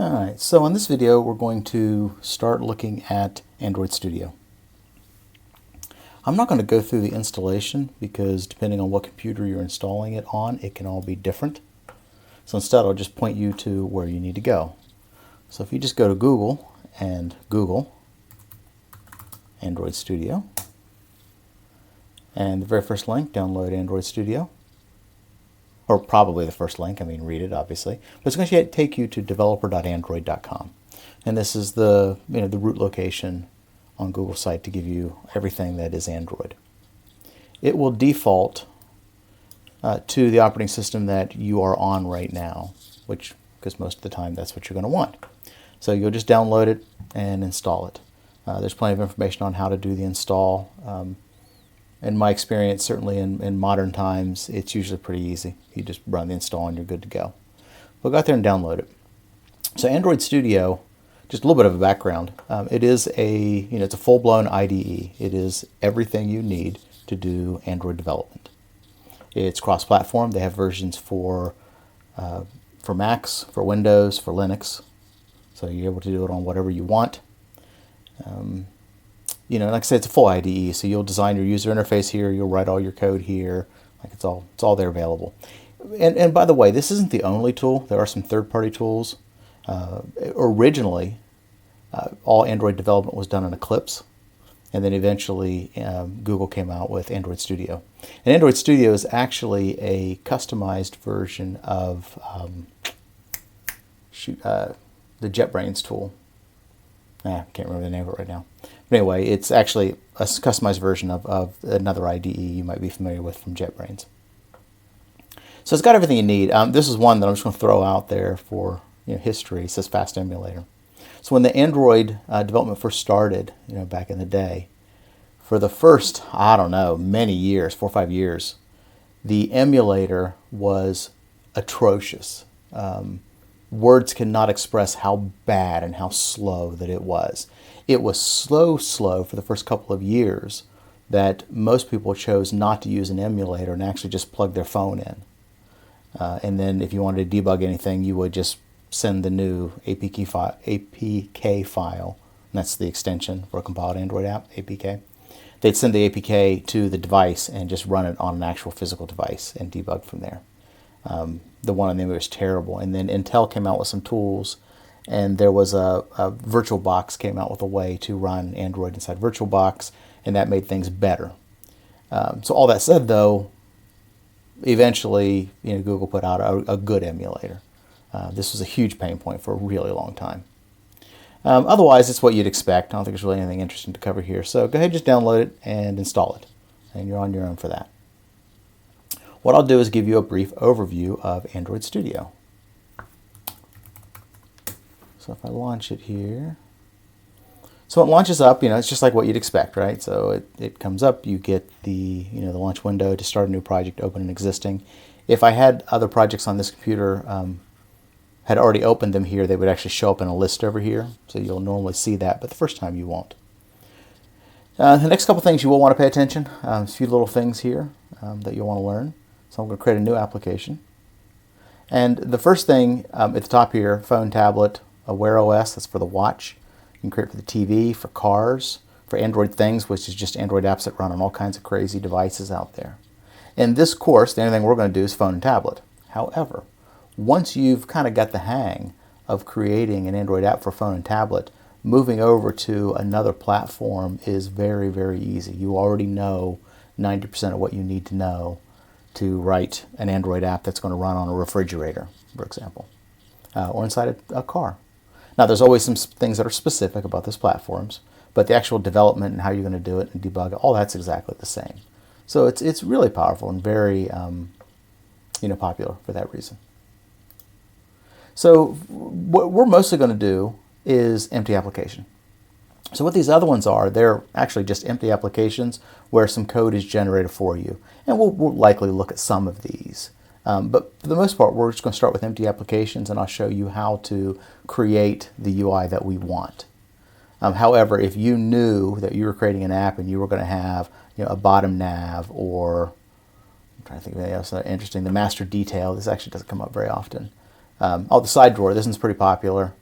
Alright, so in this video we're going to start looking at Android Studio. I'm not going to go through the installation because depending on what computer you're installing it on, it can all be different. So instead I'll just point you to where you need to go. So if you just go to Google and Google Android Studio, and the very first link, download Android Studio. Or probably the first link, read it obviously, but it's going to take you to developer.android.com. And this is the the root location on Google site to give you everything that is Android. It will default to the operating system that you are on right now, because most of the time that's what you're going to want. So you'll just download it and install it. There's plenty of information on how to do the install. In my experience, certainly in modern times, it's usually pretty easy. You just run the install and you're good to go. We'll go out there and download it. So Android Studio, just a little bit of a background. It is it's a full-blown IDE. It is everything you need to do Android development. It's cross-platform. They have versions for Macs, for Windows, for Linux. So you're able to do it on whatever you want. Like I said, it's a full IDE, so you'll design your user interface here, you'll write all your code here, it's all there available. And by the way, this isn't the only tool. There are some third-party tools. Originally, all Android development was done in Eclipse, and then eventually Google came out with Android Studio. And Android Studio is actually a customized version of the JetBrains tool. I can't remember the name of it right now. But anyway, it's actually a customized version of another IDE you might be familiar with from JetBrains. So it's got everything you need. This is one that I'm just going to throw out there for history. It says Fast Emulator. So when the Android development first started, back in the day, for the first, many years, 4 or 5 years, the emulator was atrocious. Words cannot express how bad and how slow that it was. It was so slow for the first couple of years that most people chose not to use an emulator and actually just plug their phone in. And then if you wanted to debug anything, you would just send the new APK file, and that's the extension for a compiled Android app, APK. They'd send the APK to the device and just run it on an actual physical device and debug from there. The one on the emulator was terrible. And then Intel came out with some tools, and there was a VirtualBox came out with a way to run Android inside VirtualBox, and that made things better. So all that said, though, eventually Google put out a good emulator. This was a huge pain point for a really long time. Otherwise, it's what you'd expect. I don't think there's really anything interesting to cover here. So go ahead and just download it and install it, and you're on your own for that. What I'll do is give you a brief overview of Android Studio. So if I launch it here, so it launches up, it's just like what you'd expect, right? So it comes up, you get the launch window to start a new project, open an existing. If I had other projects on this computer, had already opened them here, they would actually show up in a list over here. So you'll normally see that, but the first time you won't. The next couple things you will want to pay attention, a few little things here that you'll want to learn. So I'm going to create a new application. And the first thing at the top here, phone, tablet, Wear OS, that's for the watch. You can create for the TV, for cars, for Android Things, which is just Android apps that run on all kinds of crazy devices out there. In this course, the only thing we're going to do is phone and tablet. However, once you've kind of got the hang of creating an Android app for phone and tablet, moving over to another platform is very, very easy. You already know 90% of what you need to know to write an Android app that's going to run on a refrigerator, for example, or inside a car. Now, there's always some things that are specific about those platforms, but the actual development and how you're going to do it and debug it, all that's exactly the same. So it's really powerful and very popular for that reason. So what we're mostly going to do is empty application. So what these other ones are, they're actually just empty applications where some code is generated for you. And we'll likely look at some of these. But for the most part, we're just going to start with empty applications, and I'll show you how to create the UI that we want. However, if you knew that you were creating an app and you were going to have a bottom nav, or I'm trying to think of anything else interesting, the master detail, this actually doesn't come up very often. The side drawer, this one's pretty popular.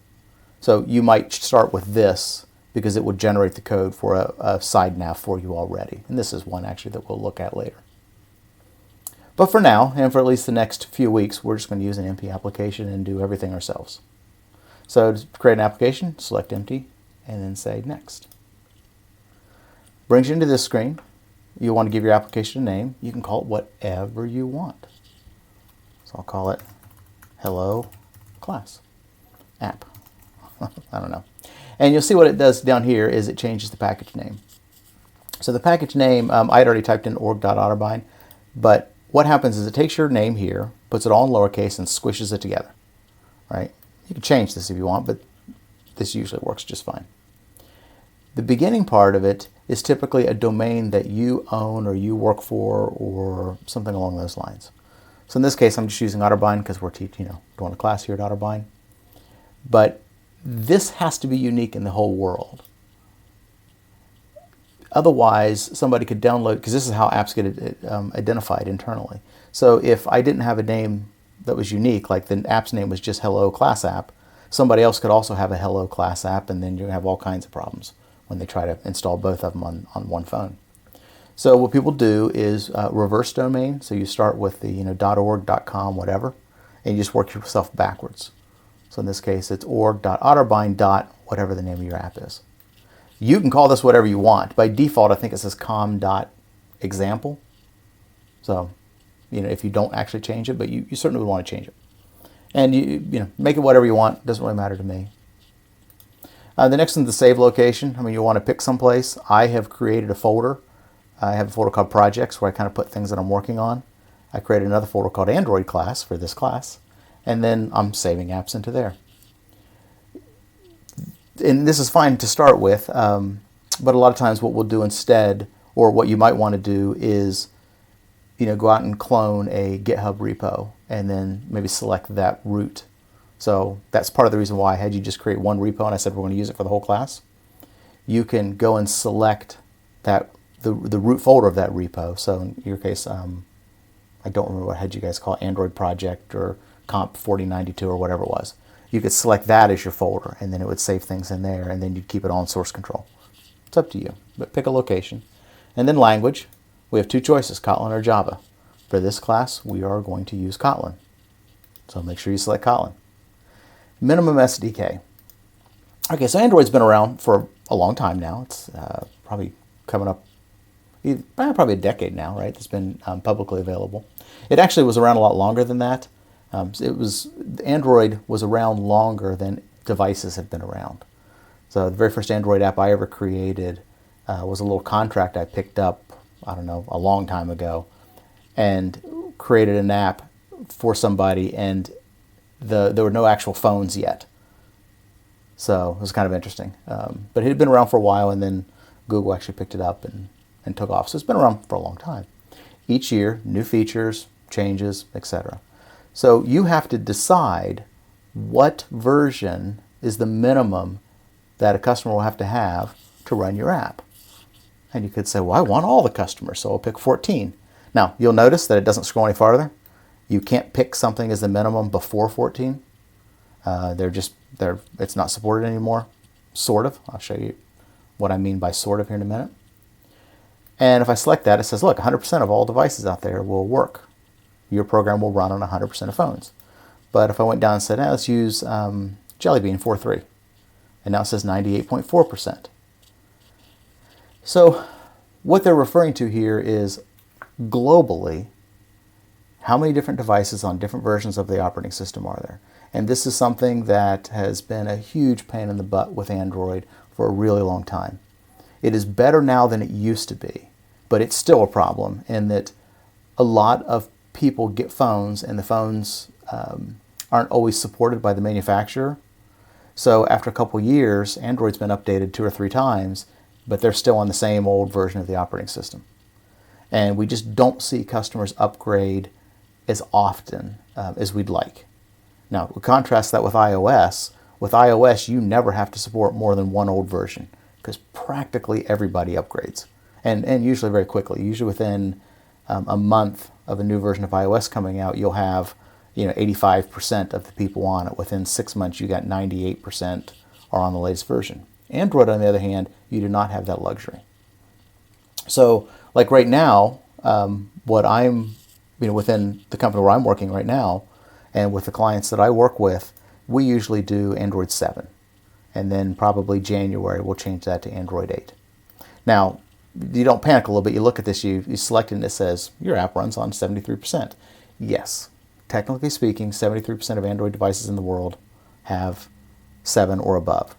So you might start with this because it would generate the code for a side nav for you already. And this is one actually that we'll look at later. But for now, and for at least the next few weeks, we're just going to use an empty application and do everything ourselves. So to create an application, select empty, and then say next. Brings you into this screen. You want to give your application a name. You can call it whatever you want. So I'll call it Hello Class App. I don't know. And you'll see what it does down here is it changes the package name. So the package name, I'd already typed in org.otterbein, but what happens is it takes your name here, puts it all in lowercase, and squishes it together, right? You can change this if you want, but this usually works just fine. The beginning part of it is typically a domain that you own or you work for or something along those lines. So in this case, I'm just using Otterbein because we're doing a class here at Otterbein. But this has to be unique in the whole world. Otherwise, somebody could download, because this is how apps get identified internally. So if I didn't have a name that was unique, like the app's name was just Hello Class App, somebody else could also have a Hello Class App, and then you have all kinds of problems when they try to install both of them on one phone. So what people do is reverse domain. So you start with the .org, .com, whatever, and you just work yourself backwards. So in this case, it's org.otterbein. Whatever the name of your app is. You can call this whatever you want. By default, I think it says com.example. So, if you don't actually change it, but you certainly would want to change it. And you make it whatever you want. Doesn't really matter to me. The next one's the save location. You want to pick someplace. I have created a folder. I have a folder called Projects where I kind of put things that I'm working on. I created another folder called Android Class for this class. And then I'm saving apps into there. And this is fine to start with, but a lot of times what we'll do instead, or what you might want to do is, go out and clone a GitHub repo and then maybe select that root. So that's part of the reason why I had you just create one repo and I said we're going to use it for the whole class. You can go and select the root folder of that repo. So in your case, I don't remember what had you guys call it, Android Project or Comp 4092 or whatever it was. You could select that as your folder, and then it would save things in there, and then you'd keep it all in source control. It's up to you, but pick a location. And then language, we have two choices, Kotlin or Java. For this class, we are going to use Kotlin. So make sure you select Kotlin. Minimum SDK. Okay, so Android's been around for a long time now. It's probably coming up, probably a decade now, right? It's been publicly available. It actually was around a lot longer than that. Android was around longer than devices have been around. So the very first Android app I ever created was a little contract I picked up, a long time ago, and created an app for somebody, and there were no actual phones yet. So it was kind of interesting. But it had been around for a while, and then Google actually picked it up and took off. So it's been around for a long time. Each year, new features, changes, etc. So you have to decide what version is the minimum that a customer will have to run your app. And you could say, well, I want all the customers, so I'll pick 14. Now, you'll notice that it doesn't scroll any farther. You can't pick something as the minimum before 14. It's not supported anymore, sort of. I'll show you what I mean by sort of here in a minute. And if I select that, it says, look, 100% of all devices out there will work. Your program will run on 100% of phones. But if I went down and said, let's use Jelly Bean 4.3, and now it says 98.4%. So what they're referring to here is globally, how many different devices on different versions of the operating system are there? And this is something that has been a huge pain in the butt with Android for a really long time. It is better now than it used to be, but it's still a problem in that a lot of people get phones and the phones aren't always supported by the manufacturer. So after a couple years, Android's been updated 2 or 3 times, but they're still on the same old version of the operating system. And we just don't see customers upgrade as often as we'd like. Now, we contrast that with iOS. With iOS, you never have to support more than one old version because practically everybody upgrades, and usually very quickly. Usually within a month of a new version of iOS coming out, you'll have 85% of the people on it. Within 6 months, you got 98%, are on the latest version. Android, on the other hand, you do not have that luxury. So, like right now, what I'm, within the company where I'm working right now, and with the clients that I work with, we usually do Android 7. And then probably January, we'll change that to Android 8. Now, you don't panic a little bit. You look at this, you select it, and it says, your app runs on 73%. Yes, technically speaking, 73% of Android devices in the world have 7 or above.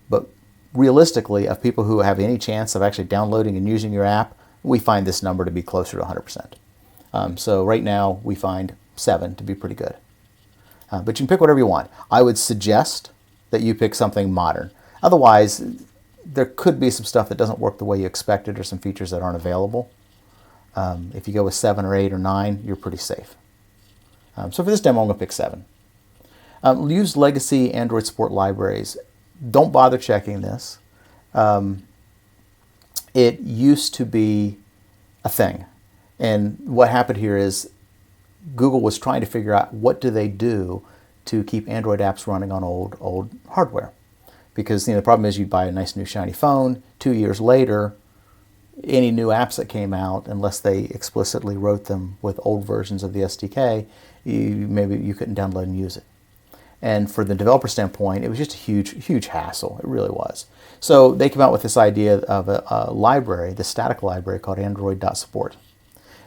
But realistically, of people who have any chance of actually downloading and using your app, we find this number to be closer to 100%. So right now, we find 7 to be pretty good. But you can pick whatever you want. I would suggest that you pick something modern. Otherwise, there could be some stuff that doesn't work the way you expected, or some features that aren't available. If you go with 7 or 8 or 9, you're pretty safe. So for this demo, I'm going to pick 7. Use legacy Android support libraries. Don't bother checking this. It used to be a thing. And what happened here is Google was trying to figure out what do they do to keep Android apps running on old hardware. Because the problem is, you'd buy a nice new shiny phone, 2 years later, any new apps that came out, unless they explicitly wrote them with old versions of the SDK, maybe you couldn't download and use it. And for the developer standpoint, it was just a huge hassle. It really was. So they came out with this idea of a library, the static library called Android.support.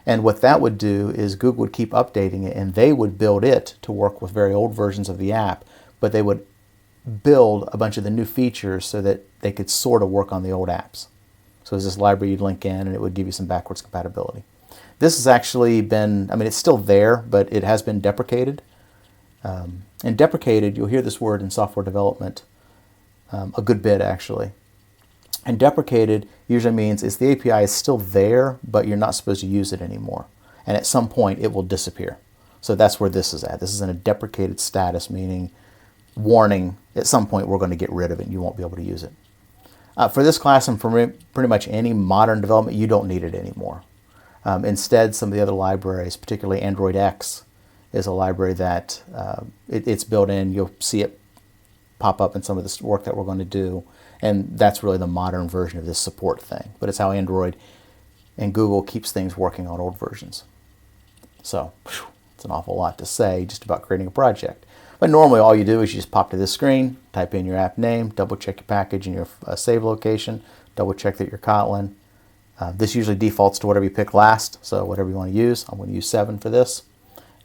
And what that would do is Google would keep updating it, and they would build it to work with very old versions of the app, but they would build a bunch of the new features so that they could sort of work on the old apps. So there's this library you'd link in, and it would give you some backwards compatibility. This has actually been, it's still there, but it has been deprecated. And deprecated, you'll hear this word in software development a good bit, actually. And deprecated usually means the API is still there, but you're not supposed to use it anymore. And at some point, it will disappear. So that's where this is at. This is in a deprecated status, meaning warning, at some point we're going to get rid of it and you won't be able to use it. For this class and for pretty much any modern development, you don't need it anymore. Instead, some of the other libraries, particularly Android X, is a library that it's built in. You'll see it pop up in some of this work that we're going to do. And that's really the modern version of this support thing. But it's how Android and Google keeps things working on old versions. So it's an awful lot to say just about creating a project. But normally all you do is you just pop to this screen, type in your app name, double check your package and your save location, double check that you're Kotlin. This usually defaults to whatever you pick last, so whatever you want to use. I'm going to use 7 for this,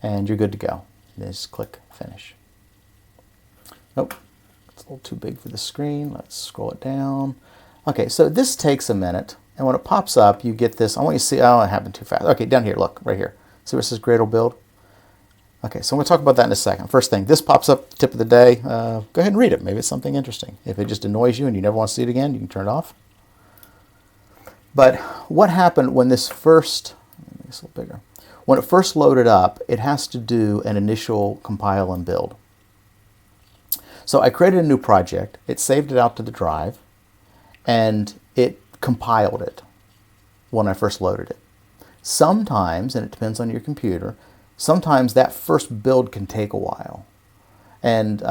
and you're good to go. Then just click finish. Nope, it's a little too big for the screen. Let's scroll it down. Okay, so this takes a minute, and when it pops up, you get this. I want you to see, oh, it happened too fast. Okay, down here, look, right here. See where it says Gradle build? Okay, so I'm going to talk about that in a second. First thing, this pops up, tip of the day. Go ahead and read it. Maybe it's something interesting. If it just annoys you and you never want to see it again, you can turn it off. But what happened when this first, make this a little bigger. When it first loaded up, it has to do an initial compile and build. So I created a new project. It saved it out to the drive, and it compiled it when I first loaded it. Sometimes, and it depends on your computer, sometimes that first build can take a while. And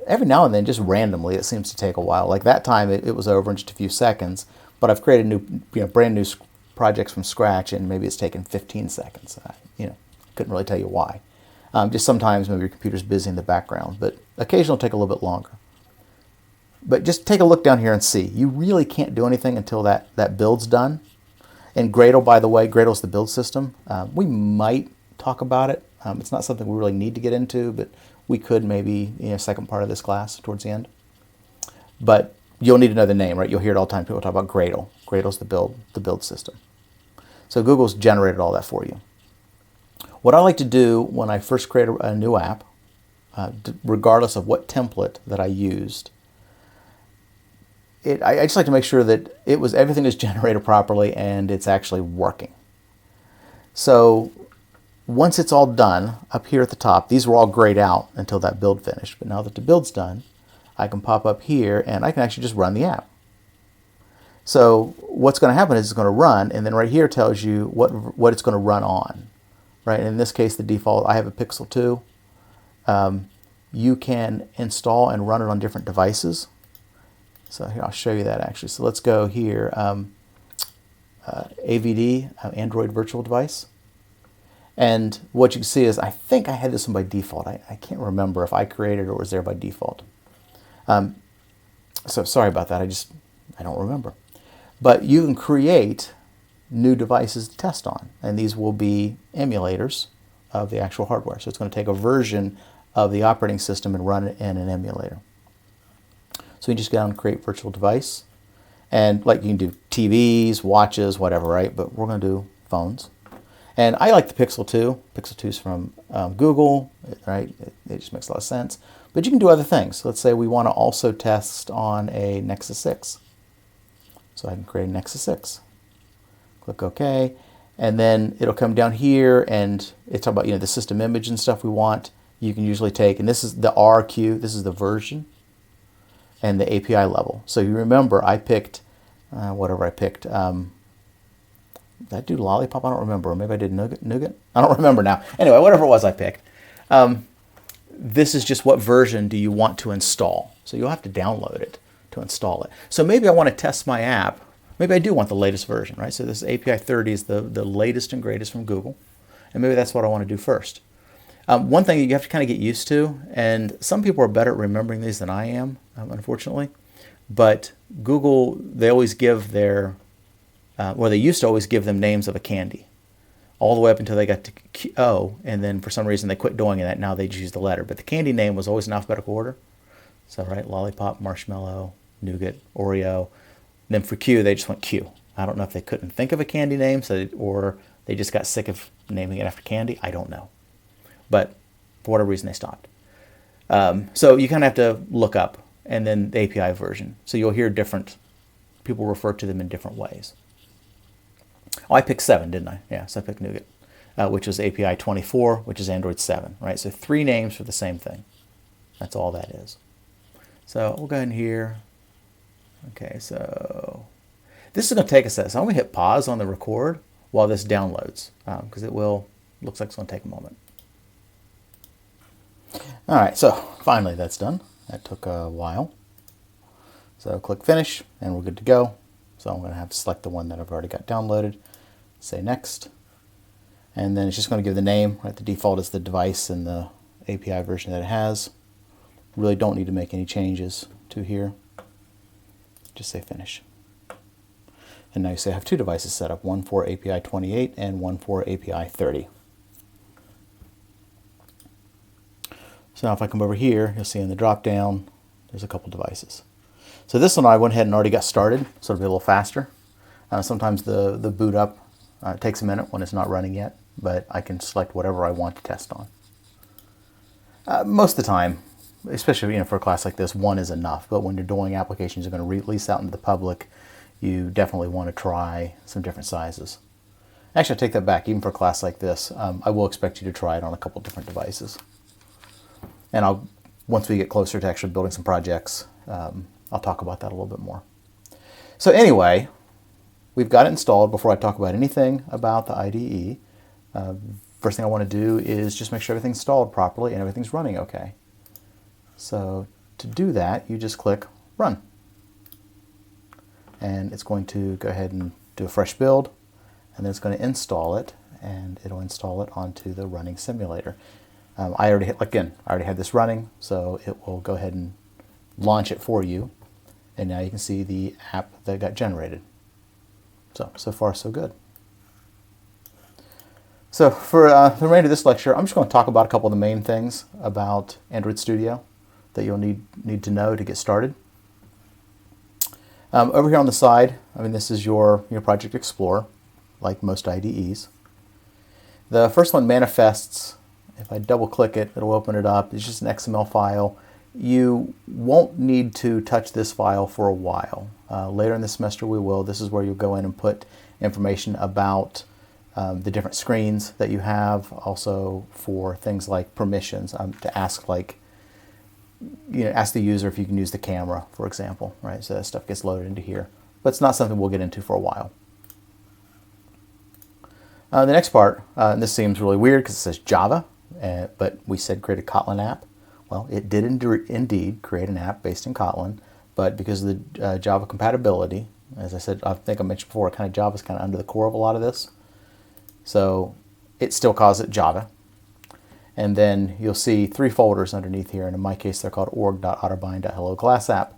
every now and then, just randomly, it seems to take a while. Like that time, it was over in just a few seconds. But I've created new, brand new projects from scratch, and maybe it's taken 15 seconds. Couldn't really tell you why. Just sometimes maybe your computer's busy in the background, but occasionally it'll take a little bit longer. But just take a look down here and see. You really can't do anything until that build's done. And Gradle, by the way, Gradle's the build system. We might talk about it. It's not something we really need to get into, but we could maybe in a second part of this class towards the end. But you'll need to know the name, right? You'll hear it all the time. People talk about Gradle. Gradle's the build system. So Google's generated all that for you. What I like to do when I first create a new app, regardless of what template that I used, I just like to make sure that everything is generated properly and it's actually working. So once it's all done, up here at the top, these were all grayed out until that build finished. But now that the build's done, I can pop up here and I can actually just run the app. So what's going to happen is it's going to run, and then right here tells you what it's going to run on. Right? In this case, the default, I have a Pixel 2. You can install and run it on different devices. So here, I'll show you that actually. So let's go here, AVD, Android Virtual Device. And what you can see is, I think I had this one by default. I can't remember if I created it or was there by default. So sorry about that, I don't remember. But you can create new devices to test on, and these will be emulators of the actual hardware. So it's going to take a version of the operating system and run it in an emulator. So you just go down and create virtual device, and like you can do TVs, watches, whatever, right? But we're going to do phones. And I like the Pixel 2. Pixel 2 is from Google, right? It just makes a lot of sense. But you can do other things. So let's say we want to also test on a Nexus 6. So I can create a Nexus 6. Click OK. And then it'll come down here and it's about, the system image and stuff we want. You can usually take, and this is the RQ, this is the version, and the API level. So you remember I picked, whatever I picked, did I do Lollipop? I don't remember. Or maybe I did Nougat? I don't remember now. Anyway, whatever it was I picked. This is just what version do you want to install. So you'll have to download it to install it. So maybe I want to test my app. Maybe I do want the latest version, right? So this API 30 is the latest and greatest from Google. And maybe that's what I want to do first. One thing you have to kind of get used to, and some people are better at remembering these than I am, unfortunately. But Google, they always give their... they used to always give them names of a candy, all the way up until they got to O, and then for some reason they quit doing that. Now they just use the letter. But the candy name was always in alphabetical order. So, right, Lollipop, Marshmallow, Nougat, Oreo. Then for Q, they just went Q. I don't know if they couldn't think of a candy name, or they just got sick of naming it after candy. I don't know. But for whatever reason, they stopped. So you kind of have to look up, and then the API version. So you'll hear different people refer to them in different ways. Oh, I picked 7, didn't I? Yeah, so I picked Nougat, which was API 24, which is Android 7, right? So 3 names for the same thing. That's all that is. So we'll go in here. Okay, so this is going to take us this. I'm going to hit pause on the record while this downloads, because looks like it's going to take a moment. All right, so finally that's done. That took a while. So click finish, and we're good to go. So I'm going to have to select the one that I've already got downloaded, say next, and then it's just going to give the name, right? The default is the device and the API version that it has. Really don't need to make any changes to here. Just say finish. And now you say I have 2 devices set up, one for API 28 and one for API 30. So now if I come over here, you'll see in the drop down, there's a couple devices. So this one I went ahead and already got started, so it'll be a little faster. Sometimes the boot up takes a minute when it's not running yet, but I can select whatever I want to test on. Most of the time, especially for a class like this, 1 is enough. But when you're doing applications you're going to release out into the public, you definitely want to try some different sizes. Actually, I take that back. Even for a class like this, I will expect you to try it on a couple different devices. And once we get closer to actually building some projects, I'll talk about that a little bit more. So anyway, we've got it installed. Before I talk about anything about the IDE, first thing I want to do is just make sure everything's installed properly and everything's running okay. So to do that, you just click Run. And it's going to go ahead and do a fresh build, and then it's going to install it, and it'll install it onto the running simulator. I already had this running, so it will go ahead and launch it for you. And now you can see the app that got generated. So far so good. So for the remainder of this lecture, I'm just going to talk about a couple of the main things about Android Studio that you'll need to know to get started. Over here on the side, this is your Project Explorer, like most IDEs. The first one manifests. If I double click it, it'll open it up. It's just an XML file. You won't need to touch this file for a while. Later in the semester we will. This is where you'll go in and put information about the different screens that you have, also for things like permissions, to ask ask the user if you can use the camera, for example, right? So that stuff gets loaded into here. But it's not something we'll get into for a while. The next part, and this seems really weird because it says Java, but we said create a Kotlin app. Well, it did indeed create an app based in Kotlin but because of the Java compatibility, as I said, I think I mentioned before, kind of Java's kind of under the core of a lot of this. So it still calls it Java. And then you'll see 3 folders underneath here, and in my case they're called org.autobind.hello-class-app.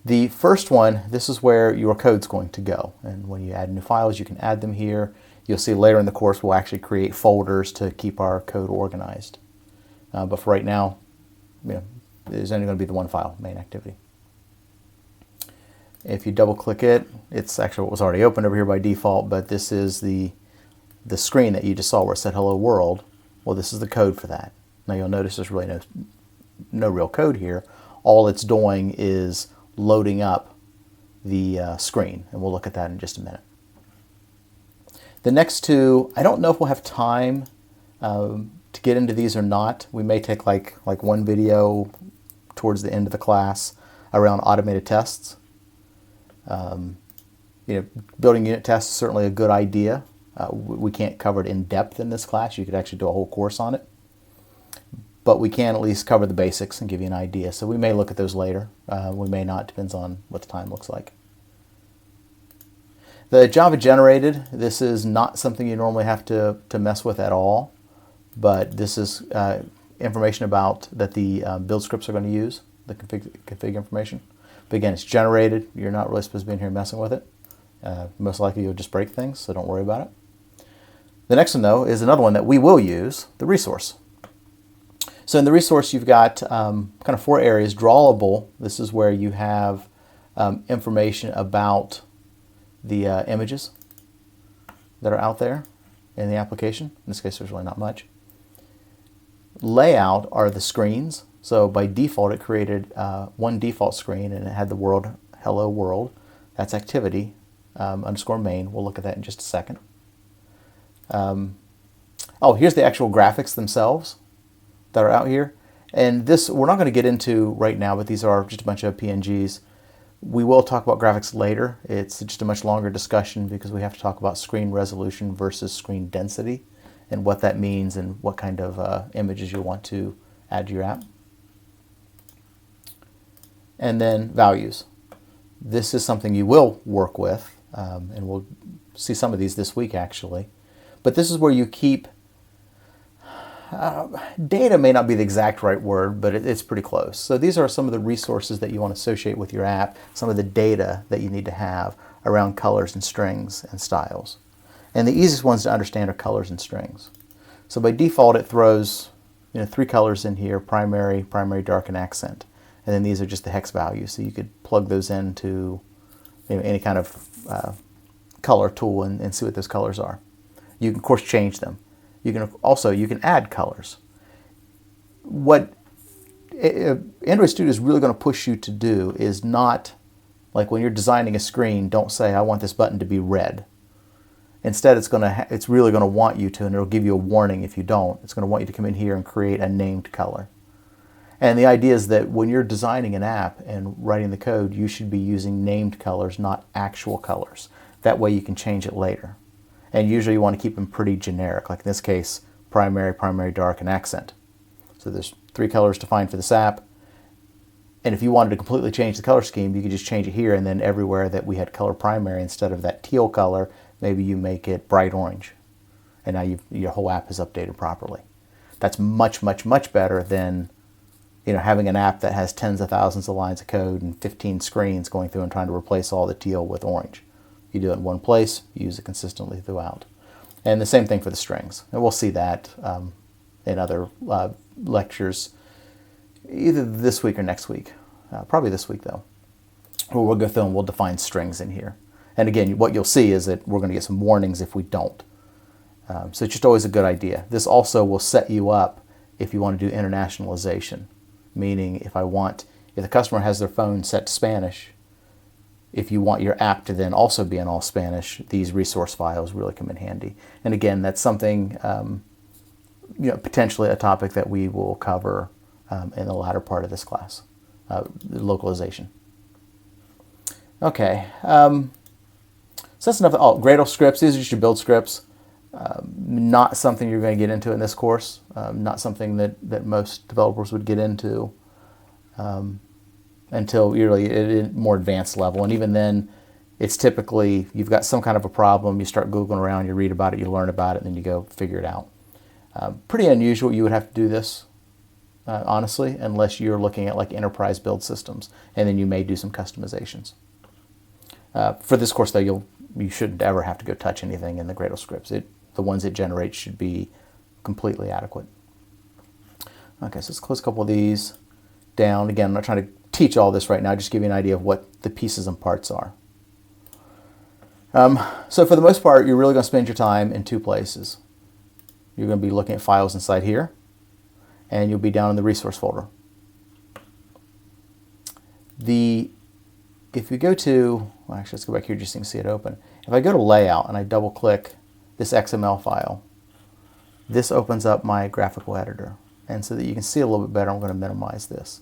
The first one, this is where your code's going to go, and when you add new files you can add them here. You'll see later in the course we'll actually create folders to keep our code organized. But for right now, there's only going to be the one file, main activity. If you double click it, it's actually what was already open over here by default, but this is the screen that you just saw where it said hello world. Well, this is the code for that. Now you'll notice there's really no real code here. All it's doing is loading up the screen, and we'll look at that in just a minute. The next two, I don't know if we'll have time to get into these or not. We may take like one video towards the end of the class around automated tests. Building unit tests is certainly a good idea. We can't cover it in depth in this class. You could actually do a whole course on it. But we can at least cover the basics and give you an idea. So we may look at those later. We may not, depends on what the time looks like. The Java generated, this is not something you normally have to mess with at all. But this is information about that the build scripts are going to use, the config information. But again, it's generated. You're not really supposed to be in here messing with it. Most likely you'll just break things, so don't worry about it. The next one, though, is another one that we will use, the resource. So in the resource, you've got kind of 4 areas. Drawable, this is where you have information about the images that are out there in the application. In this case, there's really not much. Layout are the screens. So by default, it created one default screen, and it had the world, hello world. That's activity underscore main. We'll look at that in just a second. Here's the actual graphics themselves that are out here. And this we're not going to get into right now, but these are just a bunch of PNGs. We will talk about graphics later. It's just a much longer discussion because we have to talk about screen resolution versus screen density and what that means and what kind of images you want to add to your app. And then values. This is something you will work with, and we'll see some of these this week actually. But this is where you keep data may not be the exact right word, but it's pretty close. So these are some of the resources that you want to associate with your app, some of the data that you need to have around colors and strings and styles. And the easiest ones to understand are colors and strings. So by default, it throws 3 colors in here: primary, dark, and accent. And then these are just the hex values. So you could plug those into any kind of color tool and see what those colors are. You can, of course, change them. You can add colors. What Android Studio is really going to push you to do is not, like when you're designing a screen, don't say, I want this button to be red. Instead, it's really going to want you to, and it'll give you a warning if you don't. It's going to want you to come in here and create a named color. And the idea is that when you're designing an app and writing the code, you should be using named colors, not actual colors. That way you can change it later. And usually you want to keep them pretty generic, like in this case, primary, dark, and accent. So there's 3 colors defined for this app. And if you wanted to completely change the color scheme, you could just change it here, and then everywhere that we had color primary, instead of that teal color, maybe you make it bright orange. And now your whole app is updated properly. That's much, much, much better than having an app that has tens of thousands of lines of code and 15 screens going through and trying to replace all the teal with orange. You do it in one place, you use it consistently throughout. And the same thing for the strings. And we'll see that in other lectures, either this week or next week. Probably this week, though. Where we'll go through and we'll define strings in here. And again, what you'll see is that we're going to get some warnings if we don't. So it's just always a good idea. This also will set you up if you want to do internationalization. Meaning if the customer has their phone set to Spanish, if you want your app to then also be in all Spanish, these resource files really come in handy. And again, that's something, potentially a topic that we will cover in the latter part of this class, localization. Okay, so that's enough. Gradle scripts, these are just your build scripts. Not something you're going to get into in this course, not something that most developers would get into. until you're really at a more advanced level. And even then, it's typically you've got some kind of a problem, you start Googling around, you read about it, you learn about it, and then you go figure it out. Pretty unusual you would have to do this, honestly, unless you're looking at like enterprise build systems, and then you may do some customizations. For this course, though, you shouldn't ever have to go touch anything in the Gradle scripts. The ones it generates should be completely adequate. Okay, so let's close a couple of these down. Again, I'm not trying to teach all this right now, just give you an idea of what the pieces and parts are. So for the most part, you're really going to spend your time in two places. You're going to be looking at files inside here, and you'll be down in the resource folder. If you go to, well, actually, let's go back here just so you can see it open. If I go to Layout and I double click this XML file, this opens up my graphical editor. And so that you can see a little bit better, I'm going to minimize this.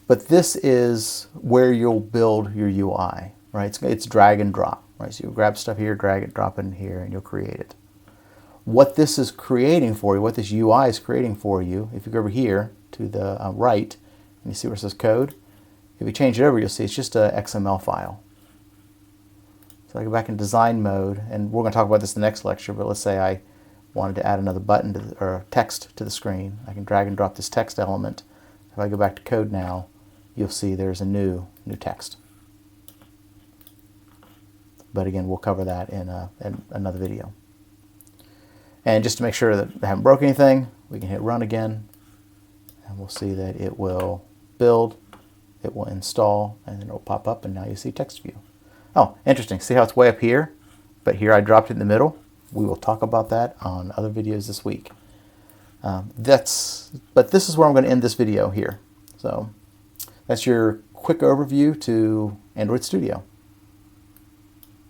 But this is where you'll build your UI, right? It's drag and drop, right? So you'll grab stuff here, drag it, drop it in here, and you'll create it. What this is creating for you, what this UI is creating for you, if you go over here to the right, and you see where it says code, if you change it over, you'll see it's just a XML file. So I go back in design mode, and we're going to talk about this in the next lecture, but let's say I wanted to add another button to or text to the screen. I can drag and drop this text element. If I go back to code now, you'll see there's a new text. But again, we'll cover that in another video. And just to make sure that I haven't broke anything, we can hit run again, and we'll see that it will build, it will install, and then it will pop up, and now you see text view. Oh, interesting. See how it's way up here, but here I dropped it in the middle? We will talk about that on other videos this week. But this is where I'm going to end this video here. So that's your quick overview to Android Studio.